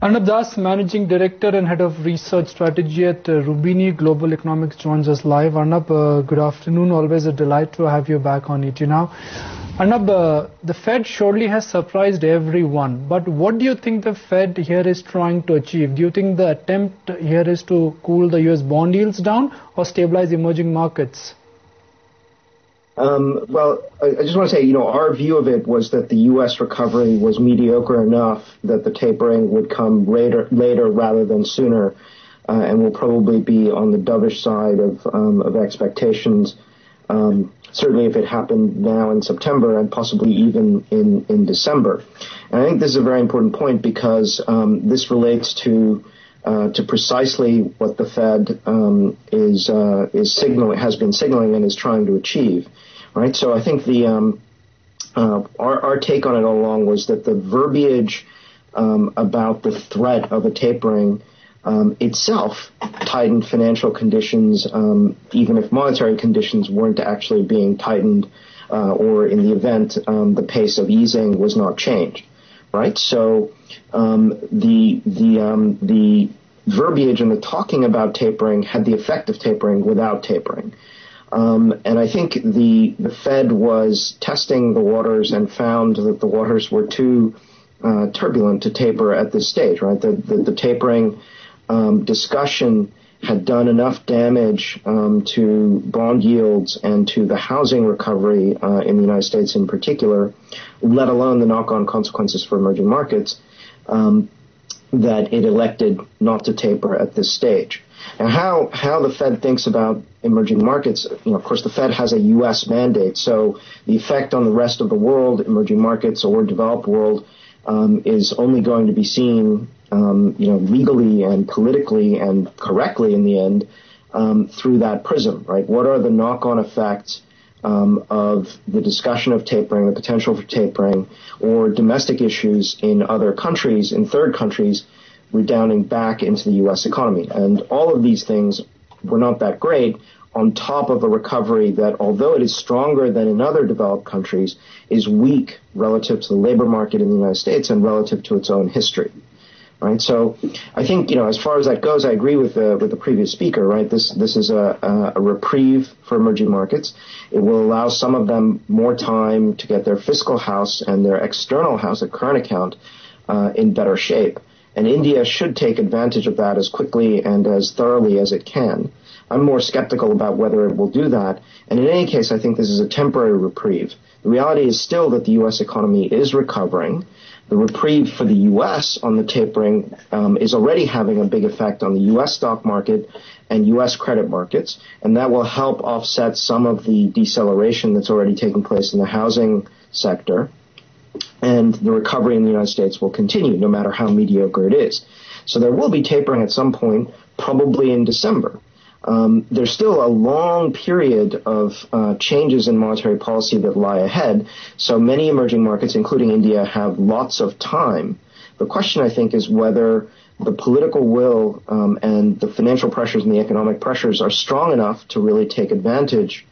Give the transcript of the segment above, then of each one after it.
Arnab Das, Managing Director and Head of Research Strategy at Rubini Global Economics, joins us live. Arnab, good afternoon. Always a delight to have you back on ET Now. Arnab, the Fed surely has surprised everyone, but what do you think the Fed here is trying to achieve? Do you think the attempt here is to cool the US bond yields down or stabilize emerging markets? Well, I just want to say, our view of it was that the U.S. recovery was mediocre enough that the tapering would come later rather than sooner, and will probably be on the dovish side of expectations. Certainly if it happened now in September and possibly even in December. And I think this is a very important point because this relates to precisely what the Fed has been signaling and is trying to achieve, right? So I think our take on it all along was that the verbiage about the threat of a tapering itself tightened financial conditions, even if monetary conditions weren't actually being tightened, or in the event the pace of easing was not changed, right? So the verbiage and the talking about tapering had the effect of tapering without tapering. And I think the Fed was testing the waters and found that the waters were too turbulent to taper at this stage, right? The tapering discussion had done enough damage to bond yields and to the housing recovery in the United States in particular, let alone the knock-on consequences for emerging markets, that it elected not to taper at this stage. And how the Fed thinks about emerging markets, of course the Fed has a U.S. mandate, so the effect on the rest of the world, emerging markets or developed world, is only going to be seen, legally and politically and correctly in the end, through that prism, right? What are the knock-on effects of the discussion of tapering, the potential for tapering, or domestic issues in other countries, in third countries, redounding back into the U.S. economy? And all of these things were not that great on top of a recovery that, although it is stronger than in other developed countries, is weak relative to the labor market in the United States and relative to its own history. Right, so I think as far as that goes, I agree with the previous speaker. Right, this is a reprieve for emerging markets. It will allow some of them more time to get their fiscal house and their external house, a current account, in better shape. And India should take advantage of that as quickly and as thoroughly as it can. I'm more skeptical about whether it will do that. And in any case, I think this is a temporary reprieve. The reality is still that the U.S. economy is recovering. The reprieve for the U.S. on the tapering is already having a big effect on the U.S. stock market and U.S. credit markets, and that will help offset some of the deceleration that's already taken place in the housing sector. And the recovery in the United States will continue, no matter how mediocre it is. So there will be tapering at some point, probably in December. There's still a long period of changes in monetary policy that lie ahead. So many emerging markets, including India, have lots of time. The question, I think, is whether the political will and the financial pressures and the economic pressures are strong enough to really take advantage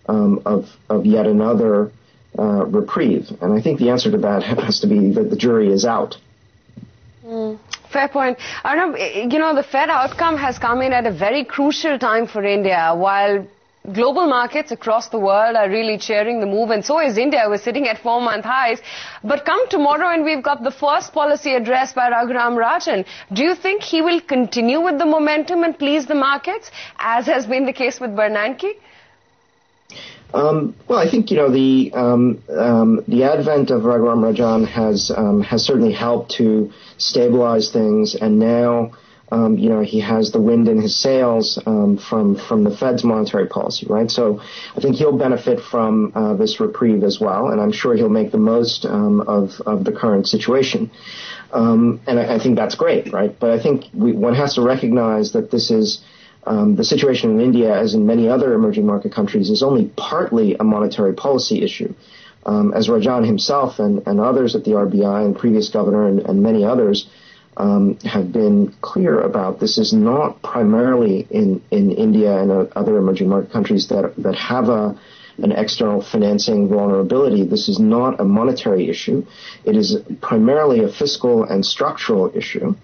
of yet another reprieve. And I think the answer to that has to be that the jury is out. Fair point. Arnab, the Fed outcome has come in at a very crucial time for India. While global markets across the world are really cheering the move, and so is India. We're sitting at 4-month highs. But come tomorrow and we've got the first policy address by Raghuram Rajan. Do you think he will continue with the momentum and please the markets, as has been the case with Bernanke? Well, I think the advent of Raghuram Rajan has certainly helped to stabilize things, and now he has the wind in his sails from the Fed's monetary policy, right? So I think he'll benefit from this reprieve as well, and I'm sure he'll make the most of the current situation, and I think that's great, right? But I think one has to recognize that this is. The situation in India, as in many other emerging market countries, is only partly a monetary policy issue. As Rajan himself and others at the RBI and previous governor and many others have been clear about, this is not primarily in India and other emerging market countries that have an external financing vulnerability. This is not a monetary issue. It is primarily a fiscal and structural issue.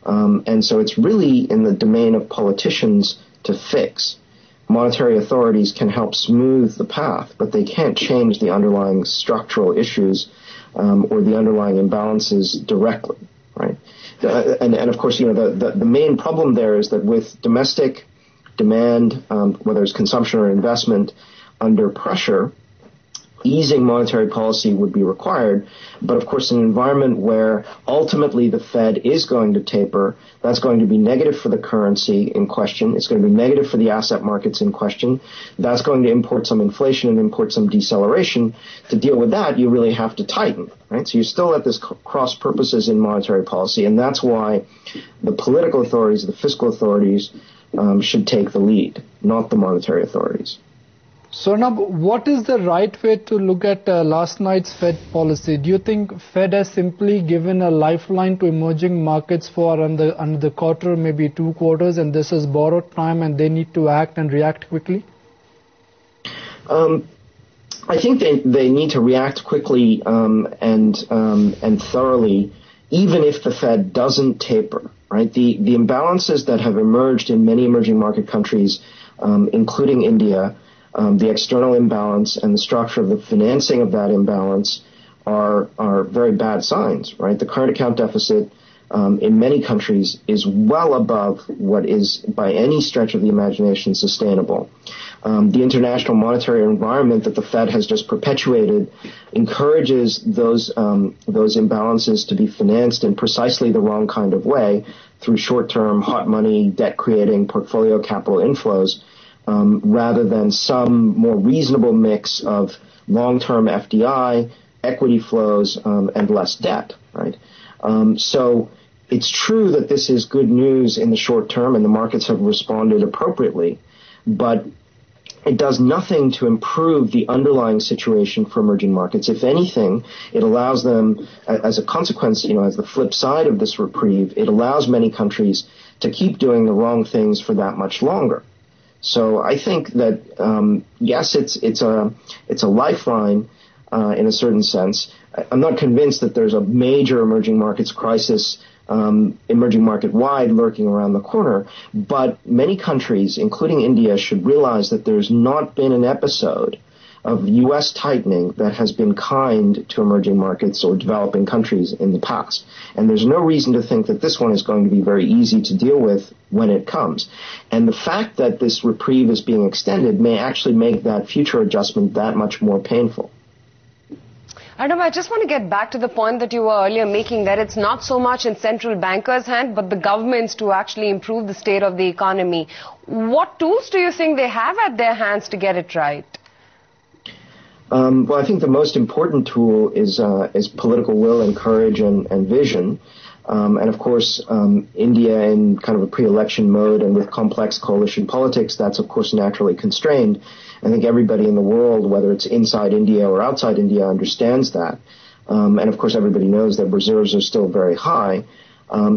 And so it's really in the domain of politicians to fix. Monetary authorities can help smooth the path, but they can't change the underlying structural issues or the underlying imbalances directly, right? And of course, the main problem there is that with domestic demand, whether it's consumption or investment, under pressure, easing monetary policy would be required. But of course, in an environment where ultimately the Fed is going to taper, that's going to be negative for the currency in question. It's going to be negative for the asset markets in question. That's going to import some inflation and import some deceleration. To deal with that, you really have to tighten, right? So you're still at this cross purposes in monetary policy, and that's why the political authorities, the fiscal authorities, should take the lead, not the monetary authorities. So now, what is the right way to look at last night's Fed policy? Do you think Fed has simply given a lifeline to emerging markets for another quarter, maybe 2 quarters, and this is borrowed time and they need to act and react quickly? I think they need to react quickly and thoroughly, even if the Fed doesn't taper, right? The imbalances that have emerged in many emerging market countries, including India, the external imbalance and the structure of the financing of that imbalance are very bad signs, right? The current account deficit in many countries is well above what is by any stretch of the imagination sustainable. The international monetary environment that the Fed has just perpetuated encourages those imbalances to be financed in precisely the wrong kind of way through short-term hot money, debt-creating portfolio capital inflows, rather than some more reasonable mix of long-term FDI, equity flows, and less debt, right? So it's true that this is good news in the short term, and the markets have responded appropriately, but it does nothing to improve the underlying situation for emerging markets. If anything, it allows them, as a consequence, as the flip side of this reprieve, it allows many countries to keep doing the wrong things for that much longer. So I think that yes, it's a lifeline in a certain sense. I'm not convinced that there's a major emerging markets crisis, emerging market wide, lurking around the corner. But many countries, including India, should realize that there's not been an episode of U.S. tightening that has been kind to emerging markets or developing countries in the past. And there's no reason to think that this one is going to be very easy to deal with when it comes. And the fact that this reprieve is being extended may actually make that future adjustment that much more painful. Arnab, I just want to get back to the point that you were earlier making, that it's not so much in central bankers' hand, but the governments to actually improve the state of the economy. What tools do you think they have at their hands to get it right? Well, I think the most important tool is political will and courage and vision. And of course, India in kind of a pre-election mode and with complex coalition politics, that's of course naturally constrained. I think everybody in the world, whether it's inside India or outside India, understands that. And of course, everybody knows that reserves are still very high.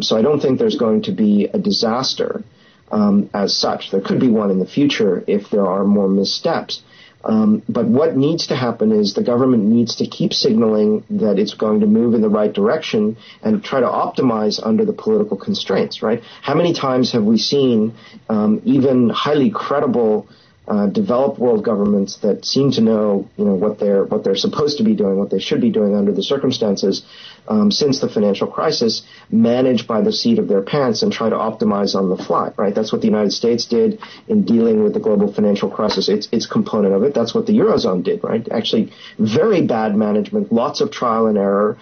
So I don't think there's going to be a disaster as such. There could be one in the future if there are more missteps. But what needs to happen is the government needs to keep signaling that it's going to move in the right direction and try to optimize under the political constraints, right? How many times have we seen even highly credible developed world governments that seem to know, what they're supposed to be doing, what they should be doing under the circumstances, since the financial crisis, manage by the seat of their pants and try to optimize on the fly, right? That's what the United States did in dealing with the global financial crisis. It's component of it. That's what the Eurozone did, right? Actually, very bad management, lots of trial and error,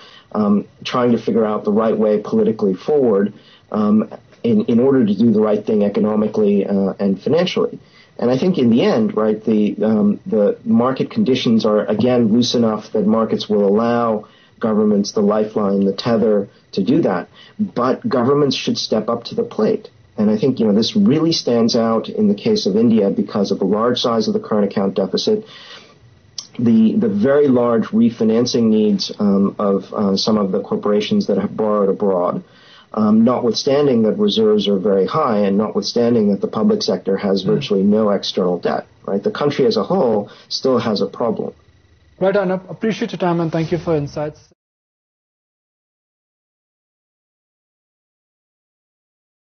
trying to figure out the right way politically forward, in order to do the right thing economically, and financially. And I think in the end, right, the market conditions are again loose enough that markets will allow governments the lifeline, the tether to do that. But governments should step up to the plate. And I think, this really stands out in the case of India because of the large size of the current account deficit, the very large refinancing needs of some of the corporations that have borrowed abroad, notwithstanding that reserves are very high and notwithstanding that the public sector has virtually no external debt, right? The country as a whole still has a problem. Right, Arnab. Appreciate your time and thank you for insights.